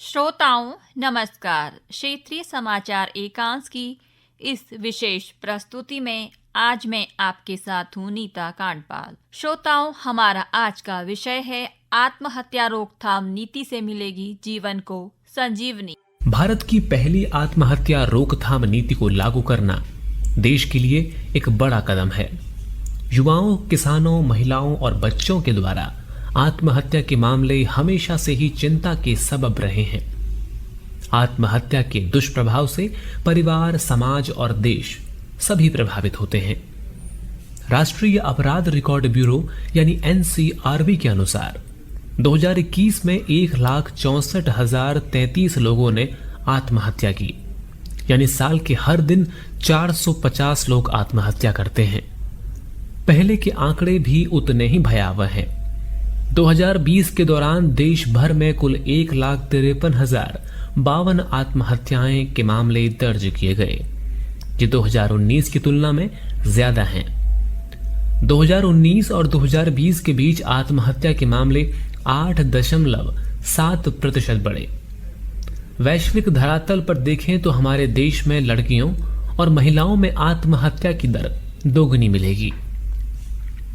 श्रोताओं नमस्कार। क्षेत्रीय समाचार एकांश की इस विशेष प्रस्तुति में आज मैं आपके साथ हूँ नीता कांडपाल। श्रोताओं, हमारा आज का विषय है आत्महत्या रोकथाम नीति से मिलेगी जीवन को संजीवनी। भारत की पहली आत्महत्या रोकथाम नीति को लागू करना देश के लिए एक बड़ा कदम है। युवाओं, किसानों, महिलाओं और बच्चों के द्वारा आत्महत्या के मामले हमेशा से ही चिंता के सबब रहे हैं। आत्महत्या के दुष्प्रभाव से परिवार, समाज और देश सभी प्रभावित होते हैं। राष्ट्रीय अपराध रिकॉर्ड ब्यूरो यानी NCRB के अनुसार 2021 में 1,64,033 लोगों ने आत्महत्या की, यानी साल के हर दिन 450 लोग आत्महत्या करते हैं। पहले के आंकड़े भी उतने ही भयावह हैं। 2020 के दौरान देश भर में कुल 1,53,052 आत्महत्याएं के मामले दर्ज किए गए, जो 2019 की तुलना में ज्यादा हैं। 2019 और 2020 के बीच आत्महत्या के मामले 8.7% बढ़े। वैश्विक धरातल पर देखें तो हमारे देश में लड़कियों और महिलाओं में आत्महत्या की दर दोगुनी मिलेगी।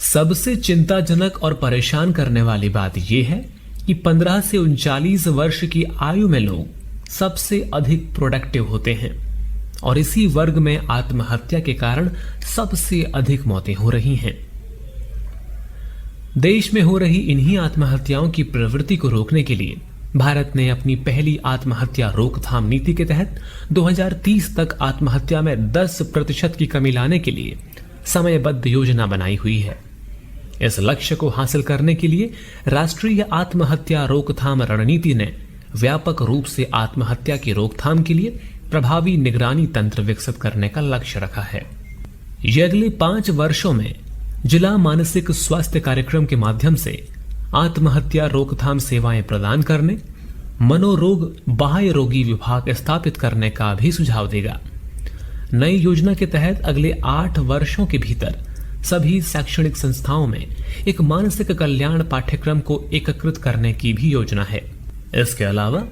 सबसे चिंताजनक और परेशान करने वाली बात यह है कि 15 से 39 वर्ष की आयु में लोग सबसे अधिक प्रोडक्टिव होते हैं और इसी वर्ग में आत्महत्या के कारण सबसे अधिक मौतें हो रही हैं। देश में हो रही इन्हीं आत्महत्याओं की प्रवृत्ति को रोकने के लिए भारत ने अपनी पहली आत्महत्या रोकथाम नीति के तहत 2030 तक आत्महत्या में 10% की कमी लाने के लिए समयबद्ध योजना बनाई हुई है। इस लक्ष्य को हासिल करने के लिए राष्ट्रीय आत्महत्या रोकथाम रणनीति ने व्यापक रूप से आत्महत्या की रोकथाम के लिए प्रभावी निगरानी तंत्र विकसित करने का लक्ष्य रखा है। यह अगले 5 वर्षों में जिला मानसिक स्वास्थ्य कार्यक्रम के माध्यम से आत्महत्या रोकथाम सेवाएं प्रदान करने, मनोरोग बाह्य रोगी विभाग स्थापित करने का भी सुझाव देगा। नई योजना के तहत अगले 8 वर्षों के भीतर सभी शैक्षणिक संस्थाओं में एक मानसिक कल्याण पाठ्यक्रम को एकीकृत करने की भी योजना है। इसके अलावा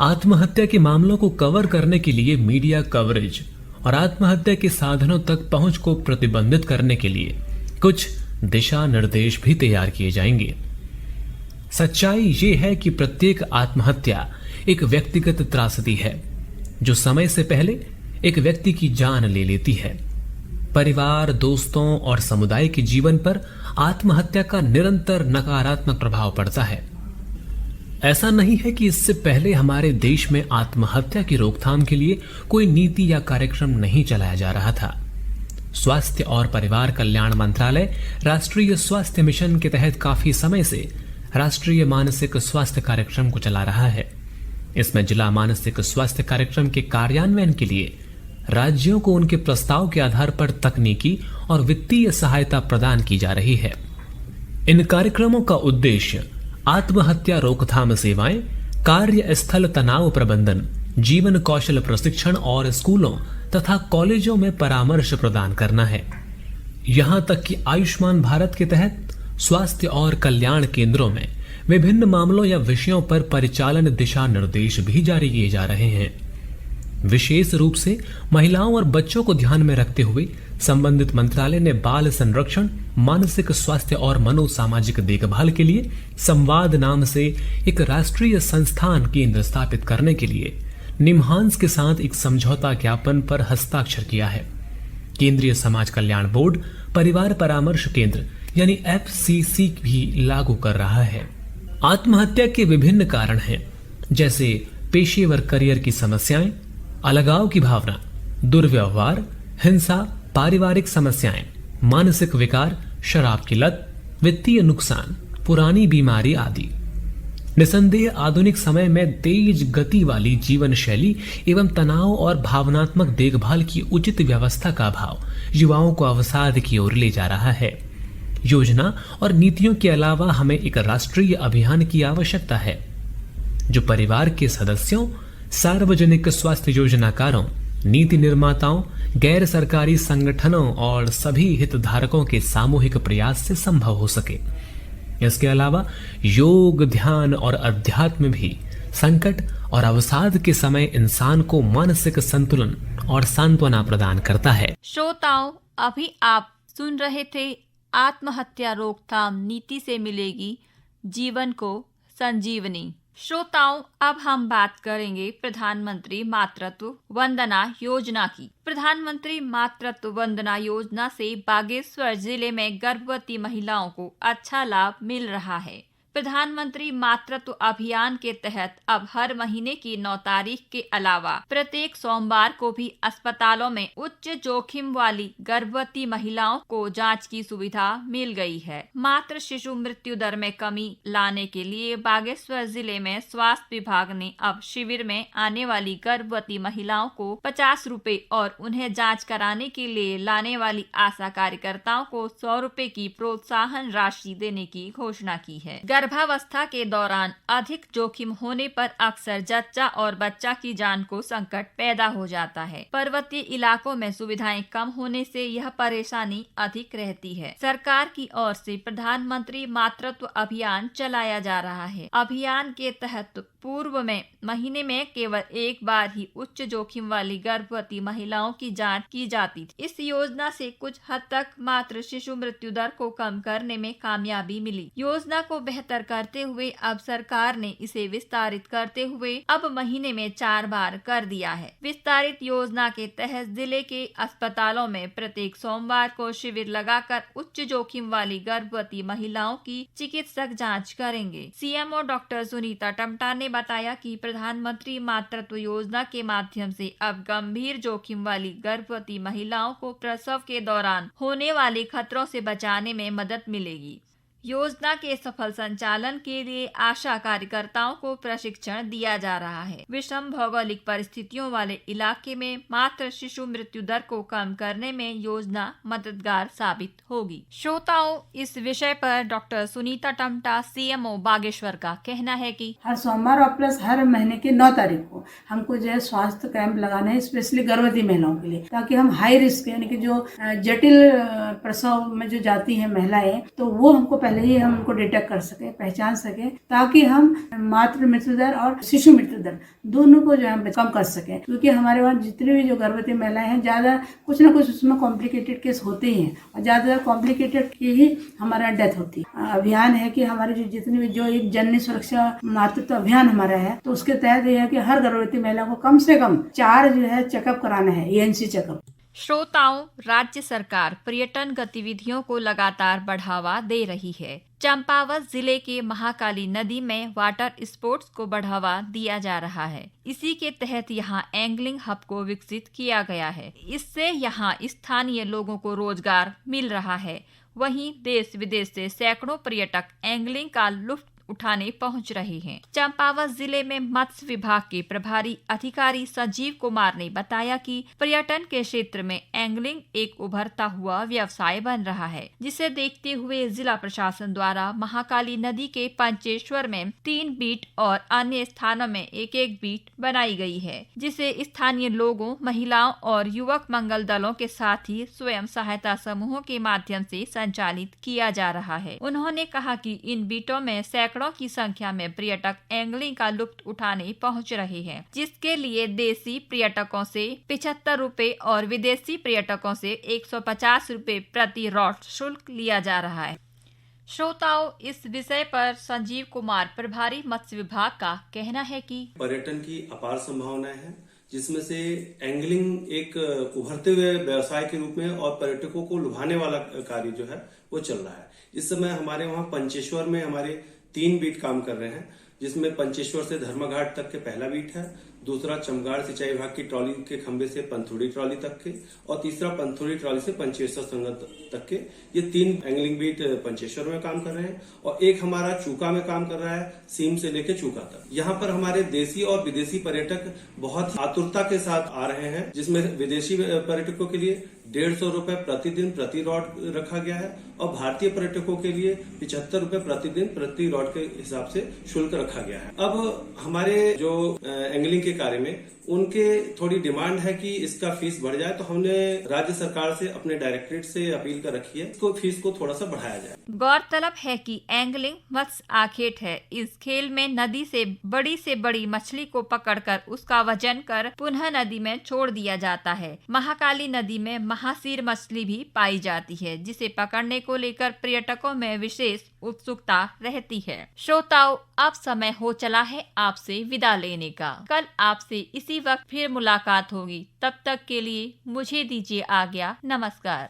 आत्महत्या के मामलों को कवर करने के लिए मीडिया कवरेज और आत्महत्या के साधनों तक पहुंच को प्रतिबंधित करने के लिए कुछ दिशा निर्देश भी तैयार किए जाएंगे। सच्चाई ये है कि प्रत्येक आत्महत्या एक व्यक्तिगत त्रासदी है जो समय से पहले एक व्यक्ति की जान ले लेती है। परिवार, दोस्तों और समुदाय के जीवन पर आत्महत्या का निरंतर नकारात्मक प्रभाव पड़ता है। ऐसा नहीं है कि इससे पहले हमारे देश में आत्महत्या की रोकथाम के लिए कोई नीति या कार्यक्रम नहीं चलाया जा रहा था। स्वास्थ्य और परिवार कल्याण मंत्रालय राष्ट्रीय स्वास्थ्य मिशन के तहत काफी समय से राष्ट्रीय मानसिक स्वास्थ्य कार्यक्रम को चला रहा है। इसमें जिला मानसिक स्वास्थ्य कार्यक्रम के कार्यान्वयन के लिए राज्यों को उनके प्रस्ताव के आधार पर तकनीकी और वित्तीय सहायता प्रदान की जा रही है। इन कार्यक्रमों का उद्देश्य आत्महत्या रोकथाम सेवाएं, कार्यस्थल तनाव प्रबंधन, जीवन कौशल प्रशिक्षण और स्कूलों तथा कॉलेजों में परामर्श प्रदान करना है। यहां तक कि आयुष्मान भारत के तहत स्वास्थ्य और कल्याण केंद्रों में विभिन्न मामलों या विषयों पर परिचालन दिशा निर्देश भी जारी किए जा रहे हैं। विशेष रूप से महिलाओं और बच्चों को ध्यान में रखते हुए संबंधित मंत्रालय ने बाल संरक्षण, मानसिक स्वास्थ्य और मनोसामाजिक देखभाल के लिए संवाद नाम से एक राष्ट्रीय संस्थान केंद्र स्थापित करने के लिए निम्हांस के साथ एक समझौता ज्ञापन पर हस्ताक्षर किया है। केंद्रीय समाज कल्याण बोर्ड परिवार परामर्श केंद्र यानी FCC भी लागू कर रहा है। आत्महत्या के विभिन्न कारण हैं, जैसे पेशेवर करियर की समस्याएं, अलगाव की भावना, दुर्व्यवहार, हिंसा, पारिवारिक समस्याएं, मानसिक विकार, शराब की लत, वित्तीय नुकसान, पुरानी बीमारी आदि। निसंदेह आधुनिक समय में तेज गति वाली जीवन शैली एवं तनाव और भावनात्मक देखभाल की उचित व्यवस्था का अभाव युवाओं को अवसाद की ओर ले जा रहा है। योजना और नीतियों के अलावा हमें एक राष्ट्रीय अभियान की आवश्यकता है जो परिवार के सदस्यों, सार्वजनिक स्वास्थ्य योजनाकारों, नीति निर्माताओं, गैर सरकारी संगठनों और सभी हितधारकों के सामूहिक प्रयास से संभव हो सके। इसके अलावा योग, ध्यान और अध्यात्म भी संकट और अवसाद के समय इंसान को मानसिक संतुलन और सांत्वना प्रदान करता है। श्रोताओं, अभी आप सुन रहे थे आत्महत्या रोकथाम नीति से मिलेगी जीवन को संजीवनी। श्रोताओं, अब हम बात करेंगे प्रधानमंत्री मातृत्व वंदना योजना की। प्रधानमंत्री मातृत्व वंदना योजना से बागेश्वर जिले में गर्भवती महिलाओं को अच्छा लाभ मिल रहा है। प्रधानमंत्री मातृत्व अभियान के तहत अब हर महीने की 9 तारीख के अलावा प्रत्येक सोमवार को भी अस्पतालों में उच्च जोखिम वाली गर्भवती महिलाओं को जांच की सुविधा मिल गई है। मातृ शिशु मृत्यु दर में कमी लाने के लिए बागेश्वर जिले में स्वास्थ्य विभाग ने अब शिविर में आने वाली गर्भवती महिलाओं को 50 रुपए और उन्हें जाँच कराने के लिए लाने वाली आशा कार्यकर्ताओं को 100 रुपए की प्रोत्साहन राशि देने की घोषणा की है। गर्भावस्था के दौरान अधिक जोखिम होने पर अक्सर जच्चा और बच्चा की जान को संकट पैदा हो जाता है। पर्वतीय इलाकों में सुविधाएं कम होने से यह परेशानी अधिक रहती है। सरकार की ओर से प्रधानमंत्री मातृत्व अभियान चलाया जा रहा है। अभियान के तहत पूर्व में महीने में केवल एक बार ही उच्च जोखिम वाली गर्भवती महिलाओं की जांच की जाती थी। इस योजना से कुछ हद तक मातृ शिशु मृत्यु दर को कम करने में कामयाबी मिली। योजना को बेहतर करते हुए अब सरकार ने इसे विस्तारित करते हुए अब महीने में 4 बार कर दिया है। विस्तारित योजना के तहत जिले के अस्पतालों में प्रत्येक सोमवार को शिविर लगाकर उच्च जोखिम वाली गर्भवती महिलाओं की चिकित्सक जांच करेंगे। सीएमओ डॉक्टर सुनीता टम्टा ने बताया कि प्रधानमंत्री मातृत्व योजना के माध्यम से अब गंभीर जोखिम वाली गर्भवती महिलाओं को प्रसव के दौरान होने वाले खतरों से बचाने में मदद मिलेगी। योजना के सफल संचालन के लिए आशा कार्यकर्ताओं को प्रशिक्षण दिया जा रहा है। विषम भौगोलिक परिस्थितियों वाले इलाके में मातृ शिशु मृत्यु दर को कम करने में योजना मददगार साबित होगी। श्रोताओं, इस विषय पर डॉक्टर सुनीता टम्टा सीएमओ बागेश्वर का कहना है कि हर सोमवार और प्लस हर महीने की 9 तारीख को हमको जो है स्वास्थ्य कैंप लगाना है, स्पेशली गर्भवती महिलाओं के लिए, ताकि हम हाई रिस्क यानी कि जो जटिल प्रसव में जो जाती है महिलाएं, तो वो हमको पहले ही हम उनको डिटेक्ट कर सके, पहचान सके, ताकि हम मातृ मृत्यु दर और शिशु मृत्यु दर दोनों को जो है कम कर सके। क्योंकि हमारे वहाँ जितनी भी जो गर्भवती महिलाएं हैं, ज्यादा कुछ ना कुछ उसमें कॉम्प्लिकेटेड केस होते ही हैं और ज्यादा कॉम्प्लिकेटेड की ही हमारा डेथ होती है। अभियान है कि हमारे जो जितनी भी जो एक जननी सुरक्षा मातृत्व अभियान हमारा है, तो उसके तहत यह है कि हर गर्भवती महिला को कम से कम 4 जो है चेकअप कराना है, ENC चेकअप। श्रोताओं, राज्य सरकार पर्यटन गतिविधियों को लगातार बढ़ावा दे रही है। चंपावत जिले के महाकाली नदी में वाटर स्पोर्ट्स को बढ़ावा दिया जा रहा है। इसी के तहत यहां एंगलिंग हब को विकसित किया गया है। इससे यहां स्थानीय लोगों को रोजगार मिल रहा है। वहीं देश विदेश से सैकड़ों पर्यटक एंगलिंग का लुत्फ उठाने पहुंच रहे हैं। चंपावत जिले में मत्स्य विभाग के प्रभारी अधिकारी संजीव कुमार ने बताया कि पर्यटन के क्षेत्र में एंगलिंग एक उभरता हुआ व्यवसाय बन रहा है, जिसे देखते हुए जिला प्रशासन द्वारा महाकाली नदी के पंचेश्वर में 3 बीट और अन्य स्थानों में 1-1 बीट बनाई गई है, जिसे स्थानीय लोगों, महिलाओं और युवक मंगल दलों के साथ ही स्वयं सहायता समूहों के माध्यम से संचालित किया जा रहा है। उन्होंने कहा कि इन बीटों में सैकड़ों की संख्या में पर्यटक एंगलिंग का लुत्फ उठाने पहुंच रहे हैं, जिसके लिए देसी पर्यटकों से 75 रुपए और विदेशी पर्यटकों से 150 रुपए प्रति रॉड शुल्क लिया जा रहा है। श्रोताओं, इस विषय पर संजीव कुमार प्रभारी मत्स्य विभाग का कहना है कि पर्यटन की अपार संभावनाएं हैं, जिसमें से एंगलिंग एक उभरते हुए व्यवसाय के रूप में और पर्यटकों को लुभाने वाला कार्य जो है वो चल रहा है। इस समय हमारे वहाँ पंचेश्वर में हमारे 3 बीट काम कर रहे हैं, जिसमें पंचेश्वर से धर्मघाट तक के पहला बीट है, दूसरा चमगाड़ सिंचाई विभाग की ट्रॉली के खंबे से पंथुड़ी ट्रॉली तक के, और तीसरा पंथुड़ी ट्रॉली से पंचेश्वर संगम तक के। ये 3 एंगलिंग बीट पंचेश्वर में काम कर रहे हैं और एक हमारा चूका में काम कर रहा है, सीम से लेके चूका तक। यहाँ पर हमारे देशी और विदेशी पर्यटक बहुत आतुरता के साथ आ रहे हैं, जिसमें विदेशी पर्यटकों के लिए 150 रुपए प्रतिदिन प्रति रॉड रखा गया है और भारतीय पर्यटकों के लिए 75 रुपए प्रतिदिन प्रति रॉड के हिसाब से शुल्क रखा गया है। अब हमारे जो एंगलिंग के कार्य में उनके थोड़ी डिमांड है कि इसका फीस बढ़ जाए, तो हमने राज्य सरकार से अपने डायरेक्टरेट से अपील कर रखी है इसको फीस को थोड़ा सा बढ़ाया जाए। गौरतलब है कि एंगलिंग मत्स्य आखेट है। इस खेल में नदी से बड़ी मछली को पकड़कर उसका वजन कर पुनः नदी में छोड़ दिया जाता है। महाकाली नदी में महासीर मछली भी पाई जाती है, जिसे पकड़ने को लेकर पर्यटकों में विशेष उत्सुकता रहती है। श्रोताओं, अब समय हो चला है आपसे विदा लेने का। कल आपसे इसी वक्त फिर मुलाकात होगी। तब तक के लिए मुझे दीजिए आज्ञा। नमस्कार।